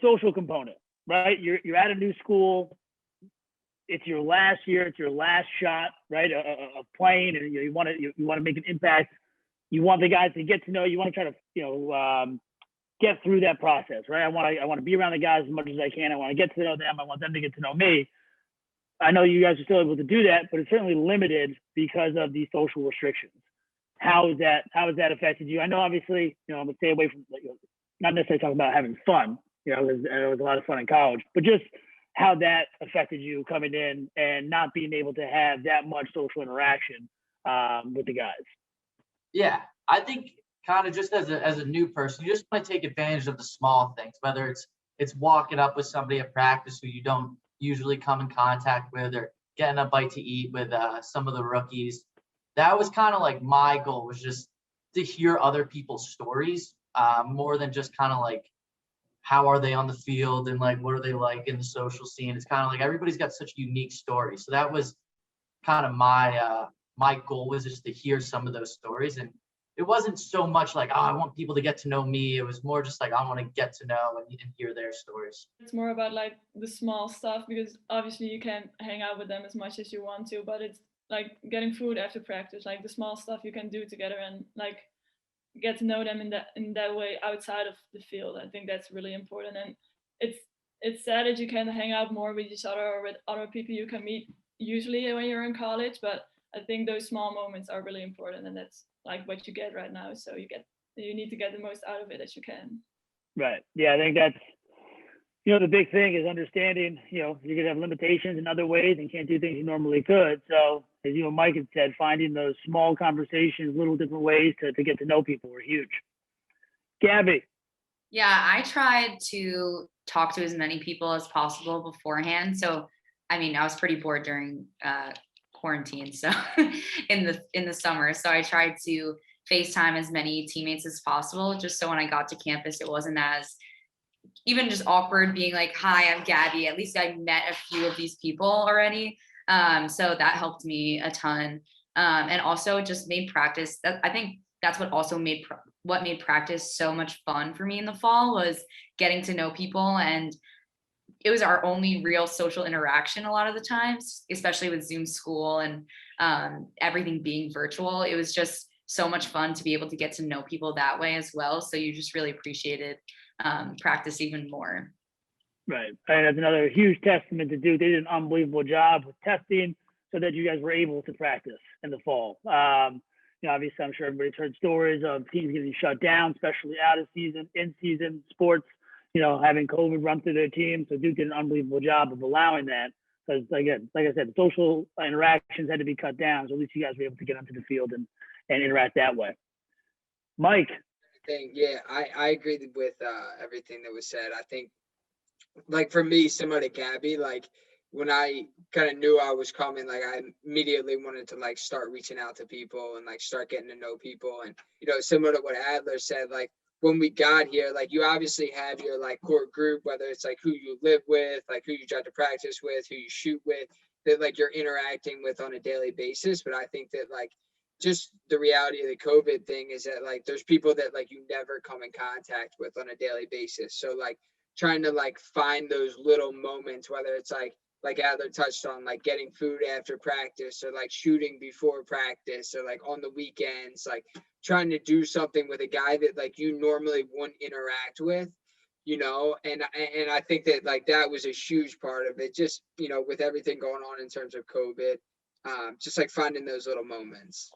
social component, right? You're at a new school. It's your last year. It's your last shot, right? Of playing, and you want to make an impact. You want the guys to get to know you. You want to try to get through that process, right? I want to be around the guys as much as I can. I want to get to know them. I want them to get to know me. I know you guys are still able to do that, but it's certainly limited because of these social restrictions. How has that affected you? I know obviously, I'm gonna stay away from not necessarily talking about having fun. It was a lot of fun in college, but just how that affected you coming in and not being able to have that much social interaction with the guys. Yeah, I think kind of just as a new person, you just want to take advantage of the small things, whether it's walking up with somebody at practice who you don't usually come in contact with, or getting a bite to eat with some of the rookies. That was kind of like my goal, was just to hear other people's stories, more than just kind of like, how are they on the field and like, what are they like in the social scene? It's kind of like everybody's got such unique stories. So that was kind of my goal, was just to hear some of those stories. And it wasn't so much like, I want people to get to know me. It was more just like, I want to get to know and hear their stories. It's more about like the small stuff, because obviously you can't hang out with them as much as you want to, but it's like getting food after practice, like the small stuff you can do together and like get to know them in that way outside of the field. I think that's really important. And it's sad that you can hang out more with each other or with other people you can meet usually when you're in college, but I think those small moments are really important, and that's like what you get right now. So you need to get the most out of it as you can. Right. Yeah, I think that's the big thing is understanding, you're going to have limitations in other ways and can't do things you normally could. So as you and Mike had said, finding those small conversations, little different ways to get to know people were huge. Gabby. Yeah, I tried to talk to as many people as possible beforehand. So, I mean, I was pretty bored during quarantine, so in the summer. So I tried to FaceTime as many teammates as possible, just so when I got to campus, it wasn't as even just awkward being like, hi, I'm Gabby. At least I met a few of these people already. So that helped me a ton. And also just made practice. I think that's what also made practice so much fun for me in the fall, was getting to know people. And it was our only real social interaction a lot of the times, especially with Zoom school and everything being virtual. It was just so much fun to be able to get to know people that way as well. So you just really appreciated practice even more. Right. And that's another huge testament to Duke. They did an unbelievable job with testing so that you guys were able to practice in the fall. Obviously, I'm sure everybody's heard stories of teams getting shut down, especially out of season, in season sports, having COVID run through their team. So Duke did an unbelievable job of allowing that. Because again, like I said, social interactions had to be cut down. So at least you guys were able to get onto the field and interact that way. Mike. Yeah, I agree with everything that was said. I think, like, for me, similar to Gabby, like when I kind of knew I was coming, like I immediately wanted to like start reaching out to people and like start getting to know people. And similar to what Adler said, like when we got here, like you obviously have your like core group, whether it's like who you live with, like who you try to practice with, who you shoot with, that like you're interacting with on a daily basis. But I think that like just the reality of the COVID thing is that like there's people that like you never come in contact with on a daily basis. So like trying to like find those little moments, whether it's like Adler touched on, like getting food after practice, or like shooting before practice, or like on the weekends, like trying to do something with a guy that like you normally wouldn't interact with, and I think that like that was a huge part of it, just with everything going on in terms of COVID, just like finding those little moments.